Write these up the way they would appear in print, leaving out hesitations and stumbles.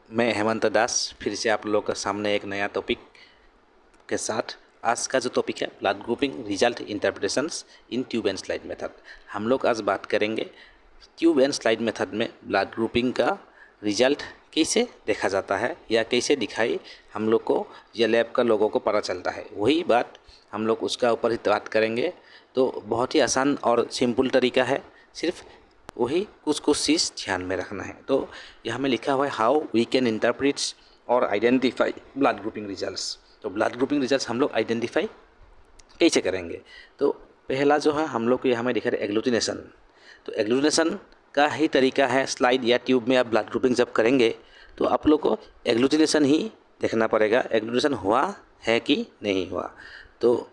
मैं हेमंत दास फिर से आप लोगों के सामने एक नया टॉपिक के साथ। आज का जो टॉपिक है blood grouping result interpretations in tube and slide method. हम लोग आज बात करेंगे ट्यूब एंड स्लाइड मेथड में ब्लड ग्रुपिंग का रिजल्ट कैसे देखा जाता है या कैसे दिखाई हम लोग को या लैब का लोगों को पता चलता है। वही बात हम लोग उसका ऊपर ही बात करेंगे। तो बहुत ही आसान और सिंपल तरीका है, सिर्फ वही कुछ चीज़ ध्यान में रखना है। तो यहाँ में लिखा हुआ है हाउ वी कैन इंटरप्रेट और आइडेंटिफाई ब्लड ग्रुपिंग रिजल्ट्स। तो ब्लड ग्रुपिंग रिजल्ट्स हम लोग आइडेंटिफाई कैसे करेंगे? तो पहला जो है हम लोग को यहाँ में दिखा रहा है एग्लूटिनेशन। तो एग्लूटिनेशन का ही तरीका है, स्लाइड या ट्यूब में आप ब्लड ग्रुपिंग जब करेंगे तो आप लोग को एग्लूटिनेशन ही देखना पड़ेगा, एग्लूटिनेशन हुआ है कि नहीं हुआ। तो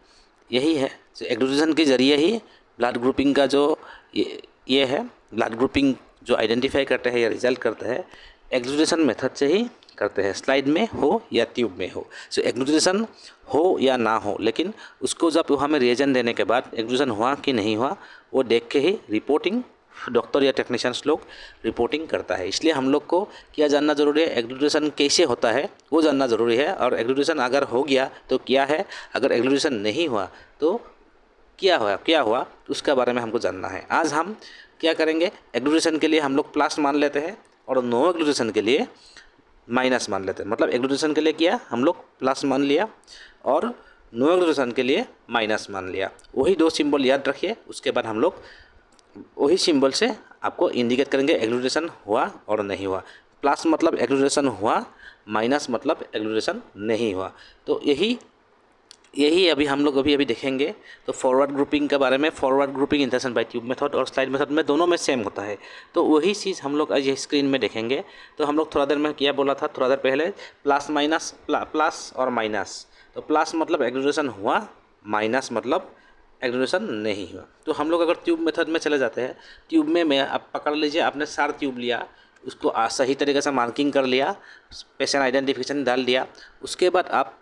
यही है, एग्लूटिनेशन के जरिए ही ब्लड ग्रुपिंग का जो ये है, ब्लड ग्रुपिंग जो आइडेंटिफाई करते हैं या रिजल्ट करते हैं एग्लूटिनेशन मेथड से ही करते हैं, स्लाइड में हो या ट्यूब में हो। सो एग्लूटिनेशन हो या ना हो, लेकिन उसको जब वहाँ में रिएजेंट देने के बाद एग्लूटिनेशन हुआ कि नहीं हुआ वो देख के ही रिपोर्टिंग डॉक्टर या टेक्नीशियंस लोग रिपोर्टिंग करता है। इसलिए हम लोग को क्या जानना ज़रूरी है, एग्लूटिनेशन कैसे होता है वो जानना ज़रूरी है। और एग्लूटिनेशन अगर हो गया तो क्या है, अगर एग्लूटिनेशन नहीं हुआ तो क्या हुआ उसका बारे में हमको जानना है। आज हम क्या करेंगे, एग्लूटिनेशन के लिए हम लोग प्लस मान लेते हैं और नो एग्लूटिनेशन के लिए माइनस मान लेते हैं। मतलब एग्लूटिनेशन के लिए किया हम लोग प्लस मान लिया और नो एग्लूटिनेशन के लिए माइनस मान लिया। वही दो सिंबल याद रखिए, उसके बाद हम लोग वही सिंबल से आपको इंडिकेट करेंगे एग्लूटिनेशन हुआ और नहीं हुआ। प्लस मतलब एग्लूटिनेशन हुआ, माइनस मतलब एग्लूटिनेशन नहीं हुआ। तो यही अभी हम लोग अभी देखेंगे। तो फॉरवर्ड ग्रुपिंग के बारे में, forward grouping intersection by tube method और स्लाइड मेथड में दोनों में सेम होता है। तो वही चीज़ हम लोग आज ये स्क्रीन में देखेंगे। तो हम लोग थोड़ा देर में क्या बोला था, थोड़ा देर पहले प्लस माइनस, प्लस और माइनस। तो प्लस मतलब एग्लूटिनेशन हुआ, माइनस मतलब एग्लूटिनेशन नहीं हुआ। तो हम लोग अगर ट्यूब मेथड में चले जाते हैं, ट्यूब में आप पकड़ लीजिए, आपने 4 ट्यूब लिया, उसको सही तरीके से मार्किंग कर लिया, पेशेंट आइडेंटिफिकेशन डाल दिया। उसके बाद आप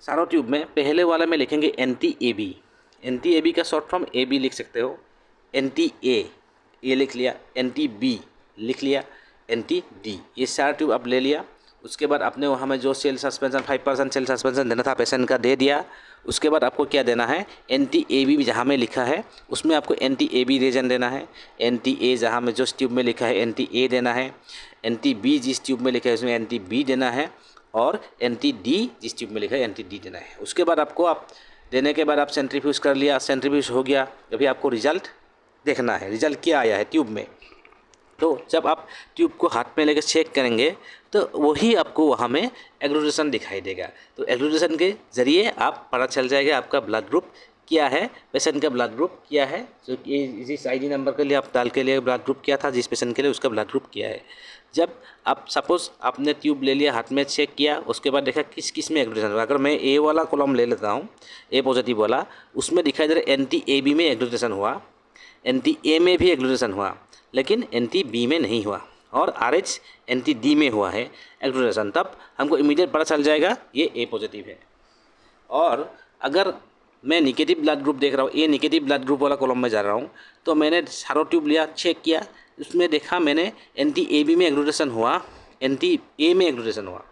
सारों ट्यूब में पहले वाले में लिखेंगे NT-AB। NT-AB का शॉर्ट फॉर्म AB लिख सकते हो, NT-A ये लिख लिया, NT-B लिख लिया, NT-D ये 4 ट्यूब आप ले लिया। उसके बाद आपने वहाँ में जो सेल सस्पेंशन 5% सेल सस्पेंशन देना था पेशेंट का दे दिया। उसके बाद आपको क्या देना है, NT-AB जहाँ में लिखा है उसमें आपको NT-AB रीजन देना है। NT-A जहाँ में जो ट्यूब में लिखा है NT-A देना है। NT-B जिस ट्यूब में लिखा है उसमें NT-B देना है और NT-D जिस ट्यूब में लिखा है NT-D देना है। उसके बाद आपको आप देने के बाद आप सेंट्रीफ्यूज कर लिया, सेंट्रीफ्यूज हो गया। अभी आपको रिजल्ट देखना है, रिजल्ट क्या आया है ट्यूब में। तो जब आप ट्यूब को हाथ में लेकर चेक करेंगे तो वही आपको वहाँ में एग्लूटिनेशन दिखाई देगा। तो एग्लूटिनेशन के ज़रिए आप पता चल जाएगा आपका ब्लड ग्रुप क्या है, पेशेंट का ब्लड ग्रुप क्या है। जो जिस ID नंबर के लिए आप डाल के लिए ब्लड ग्रुप क्या था, जिस पेशेंट के लिए उसका ब्लड ग्रुप क्या है। जब आप सपोज़ आपने ट्यूब ले लिया, हाथ में चेक किया, उसके बाद देखा किस किस में एग्लूटिनेशन हुआ। अगर मैं A वाला कॉलम ले लेता हूँ, A पॉजिटिव वाला, उसमें दिखाई दे रहा है NT-AB में एग्लूटिनेशन हुआ, NT-A में भी एग्लूटिनेशन हुआ, लेकिन NT-B में नहीं हुआ, और RH NT-D में हुआ है एग्लूटिनेशन। तब हमको इमीडिएट पता चल जाएगा ये A पॉजिटिव है। और अगर मैं निगेटिव ब्लड ग्रुप देख रहा हूँ, A निगेटिव ब्लड ग्रुप वाला कॉलम में जा रहा हूँ, तो मैंने सारों ट्यूब लिया, चेक किया, उसमें देखा मैंने NT-AB में एग्लूटिनेशन हुआ, NT-A में एग्लूटिनेशन हुआ,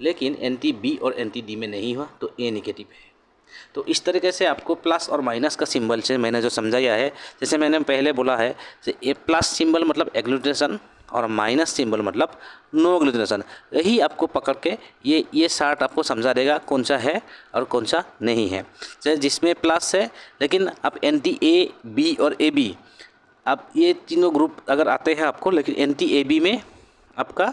लेकिन NT-B और NT-D में नहीं हुआ, तो A निगेटिव है। तो इस तरीके से आपको प्लस और माइनस का सिंबल से मैंने जो समझाया है, जैसे मैंने पहले बोला है, ए प्लस सिंबल मतलब एग्लूटिनेशन और माइनस सिंबल मतलब नो एग्लूटिनेशन। यही आपको पकड़ के ये चार्ट आपको समझा देगा कौन सा है और कौन सा नहीं है। जैसे जिसमें प्लस है, लेकिन आप NT-A, B और AB अब ये तीनों ग्रुप अगर आते हैं आपको, लेकिन NT-AB में आपका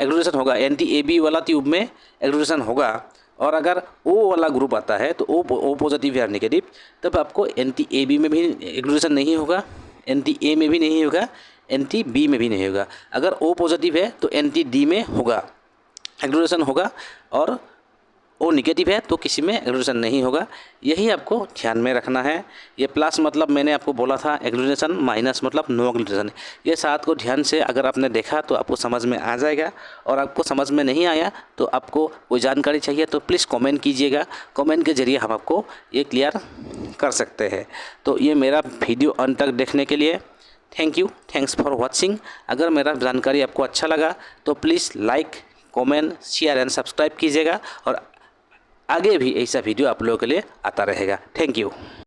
एग्लूटिनेशन होगा, NT-AB वाला ट्यूब में एग्लूटिनेशन होगा। और अगर O वाला ग्रुप आता है तो O पॉजिटिव या नेगेटिव, तब आपको NT-AB में भी एग्लूटिनेशन नहीं होगा, NT-A में भी नहीं होगा, NT-B में भी नहीं होगा। अगर O पॉजिटिव है तो NT-D में होगा एग्लूटिनेशन होगा, और O निगेटिव है तो किसी में एग्लूटिनेशन नहीं होगा। यही आपको ध्यान में रखना है। ये प्लस मतलब मैंने आपको बोला था एग्लूटिनेशन, माइनस मतलब नो एग्लूटिनेशन। ये 7 को ध्यान से अगर आपने देखा तो आपको समझ में आ जाएगा। और आपको समझ में नहीं आया तो आपको कोई जानकारी चाहिए तो प्लीज़ कमेंट कीजिएगा, कमेंट के ज़रिए हम आपको ये क्लियर कर सकते हैं। तो ये मेरा वीडियो अंत तक देखने के लिए thank you, thanks for watching. अगर मेरा जानकारी आपको अच्छा लगा तो please like, comment, share and subscribe कीजिएगा और आगे भी ऐसा वीडियो आप लोगों के लिए आता रहेगा। Thank you.